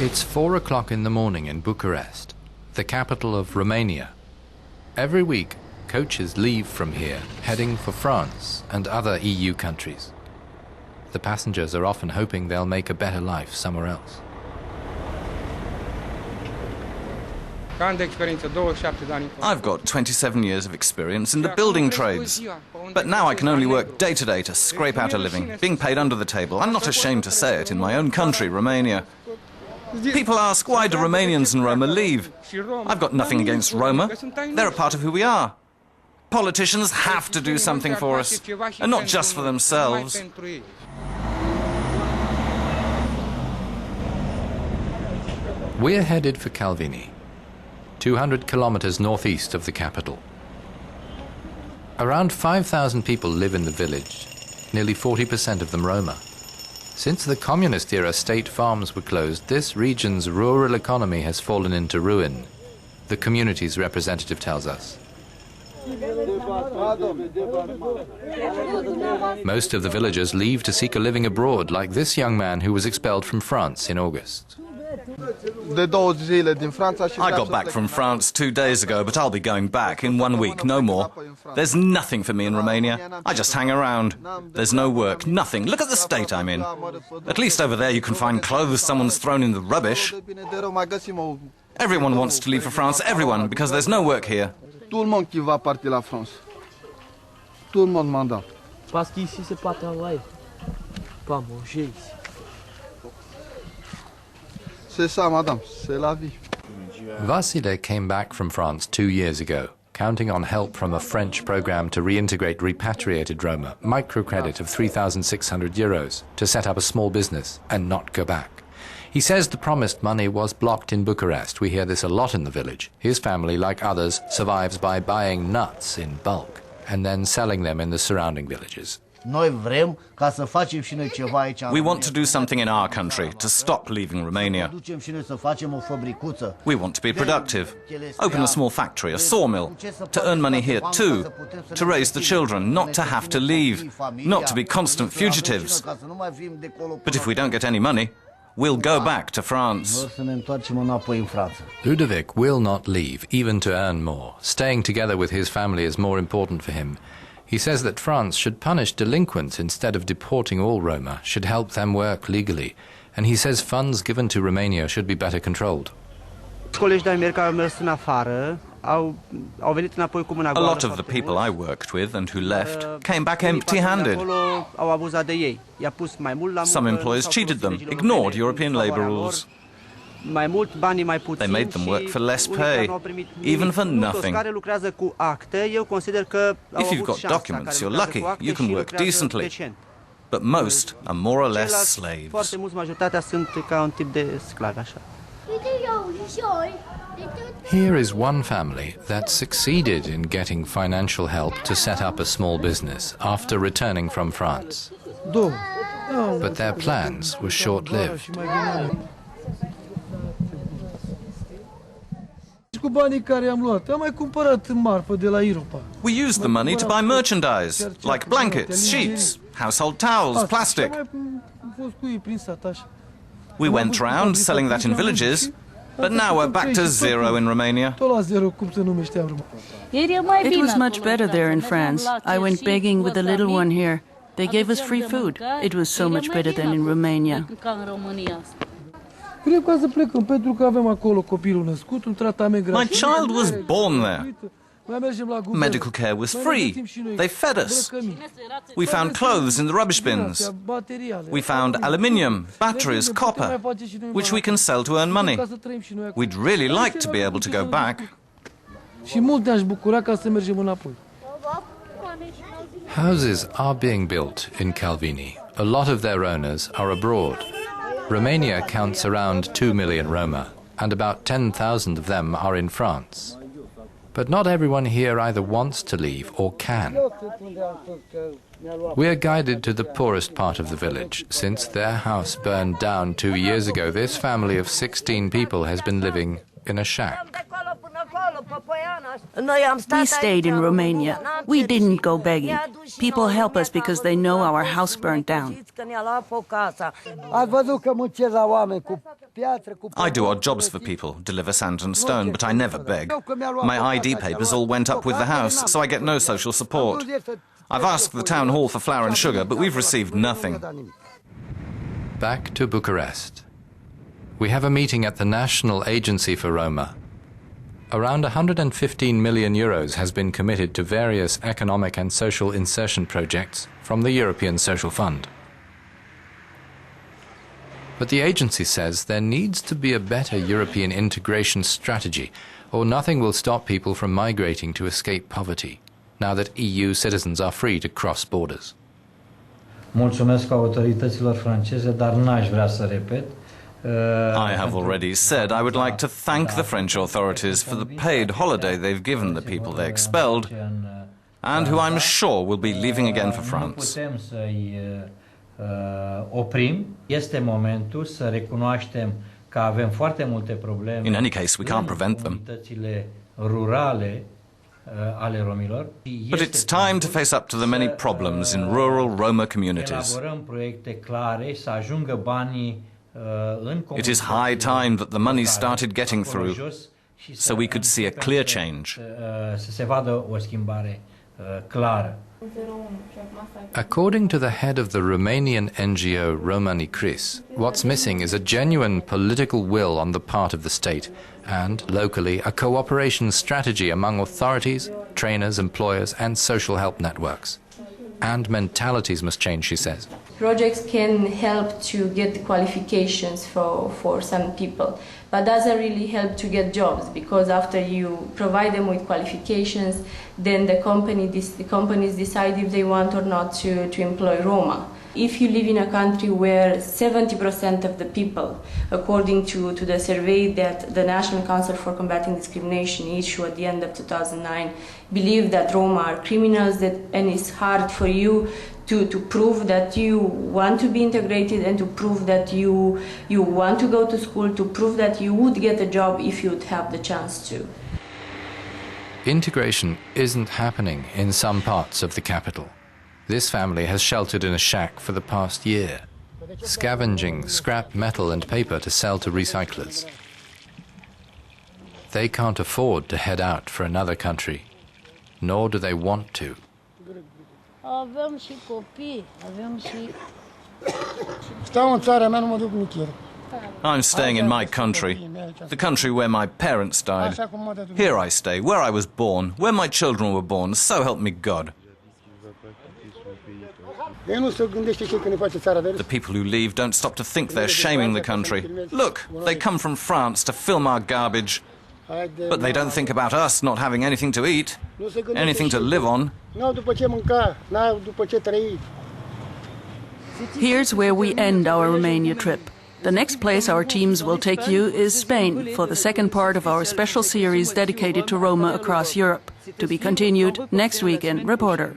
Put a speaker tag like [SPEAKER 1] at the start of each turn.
[SPEAKER 1] It's 4 o'clock in the morning in Bucharest, the capital of Romania. Every week, coaches leave from here, heading for France and other EU countries. The passengers are often hoping they'll make a better life somewhere else.
[SPEAKER 2] I've got 27 years of experience in the building trades, but now I can only work day to day to scrape out a living, being paid under the table. I'm not ashamed to say it, in my own country, Romania. People ask, why do Romanians and Roma leave? I've got nothing against Roma. They're a part of who we are. Politicians have to do something for us, and not just for themselves.
[SPEAKER 1] We're headed for Calvini, 200 kilometers northeast of the capital. Around 5,000 people live in the village, nearly 40% of them Roma. Since the communist-era state farms were closed, this region's rural economy has fallen into ruin, the community's representative tells us. Most of the villagers leave to seek a living abroad, like this young man who was expelled from France in August.
[SPEAKER 2] I got back from France 2 days ago, but I'll be going back in 1 week, no more. There's nothing for me in Romania. I just hang around. There's no work, nothing. Look at the state I'm in. At least over there you can find clothes someone's thrown in the rubbish. Everyone wants to leave for France, everyone, because there's no work here.
[SPEAKER 3] Tout le monde qui va partir la France. Tout le monde mandat. Parce qu'ici c'est pas travail, pas manger ici. C'est ça, madame, c'est la vie.
[SPEAKER 1] Vasile came back from France 2 years ago, counting on help from a French program to reintegrate repatriated Roma, microcredit of 3,600 euros, to set up a small business and not go back. He says the promised money was blocked in Bucharest. We hear this a lot in the village. His family, like others, survives by buying nuts in bulk and then selling them in the surrounding villages.
[SPEAKER 2] We want to do something in our country, to stop leaving Romania. We want to be productive, open a small factory, a sawmill, to earn money here too, to raise the children, not to have to leave, not to be constant fugitives. But if we don't get any money, we'll go back to France.
[SPEAKER 1] Ludovic will not leave, even to earn more. Staying together with his family is more important for him. He says that France should punish delinquents instead of deporting all Roma, should help them work legally. And he says funds given to Romania should be better controlled.
[SPEAKER 2] A lot of the people I worked with and who left came back empty-handed. Some employers cheated them, ignored European labour rules. They made them work for less pay, even for nothing. If you've got documents, you're lucky, you can work decently. But most are more or less slaves.
[SPEAKER 1] Here is one family that succeeded in getting financial help to set up a small business after returning from France. But their plans were short-lived.
[SPEAKER 2] We used the money to buy merchandise, like blankets, sheets, household towels, plastic. We went round selling that in villages, but now we're back to zero in Romania.
[SPEAKER 4] It was much better there in France. I went begging with the little one here. They gave us free food. It was so much better than in Romania.
[SPEAKER 2] My child was born there. Medical care was free. They fed us. We found clothes in the rubbish bins. We found aluminium, batteries, copper, which we can sell to earn money. We'd really like to be able to go back.
[SPEAKER 1] Houses are being built in Calvini. A lot of their owners are abroad. Romania counts around 2 million Roma, and about 10,000 of them are in France. But not everyone here either wants to leave or can. We are guided to the poorest part of the village. Since their house burned down 2 years ago, this family of 16 people has been living in a shack.
[SPEAKER 4] We stayed in Romania. We didn't go begging. People help us because they know our house burned down.
[SPEAKER 2] I do odd jobs for people, deliver sand and stone, but I never beg. My ID papers all went up with the house, so I get no social support. I've asked the town hall for flour and sugar, but we've received nothing.
[SPEAKER 1] Back to Bucharest. We have a meeting at the National Agency for Roma. Around 115 million euros has been committed to various economic and social insertion projects from the European Social Fund. But the agency says there needs to be a better European integration strategy, or nothing will stop people from migrating to escape poverty, now that EU citizens are free to cross borders.
[SPEAKER 5] Mulțumesc autorităților franceze, dar n-aș vrea să repet.
[SPEAKER 2] I have already said I would like to thank the French authorities for the paid holiday they've given the people they expelled, and who I'm sure will be leaving again for France.
[SPEAKER 5] Nu putem să-i oprim. Este momentul să recunoaștem că avem foarte multe probleme.
[SPEAKER 2] In any case, we can't prevent them.
[SPEAKER 5] Rurale ale romilor.
[SPEAKER 2] But it's time to face up to the many problems in rural Roma communities.
[SPEAKER 5] Elaborăm proiecte clare să ajungă banii.
[SPEAKER 2] It is high time that the money started getting through, so we could see a clear change.
[SPEAKER 1] According to the head of the Romanian NGO Romani Cris, what's missing is a genuine political will on the part of the state and, locally, a cooperation strategy among authorities, trainers, employers and social help networks. And mentalities must change, she says.
[SPEAKER 6] Projects can help to get the qualifications for some people, but doesn't really help to get jobs, because after you provide them with qualifications, then the companies decide if they want or not to employ Roma. If you live in a country where 70% of the people, according to the survey that the National Council for Combating Discrimination issued at the end of 2009, believe that Roma are criminals, and it's hard for you to prove that you want to be integrated and to prove that you want to go to school, to prove that you would get a job if you would have the chance to.
[SPEAKER 1] Integration isn't happening in some parts of the capital. This family has sheltered in a shack for the past year, scavenging scrap metal and paper to sell to recyclers. They can't afford to head out for another country, nor do they want to.
[SPEAKER 2] I'm staying in my country, the country where my parents died. Here I stay, where I was born, where my children were born, so help me God. The people who leave don't stop to think they're shaming the country. Look, they come from France to film our garbage, but they don't think about us not having anything to eat, anything to live on.
[SPEAKER 4] Here's where we end our Romania trip. The next place our teams will take you is Spain for the second part of our special series dedicated to Roma across Europe. To be continued next week in Reporter.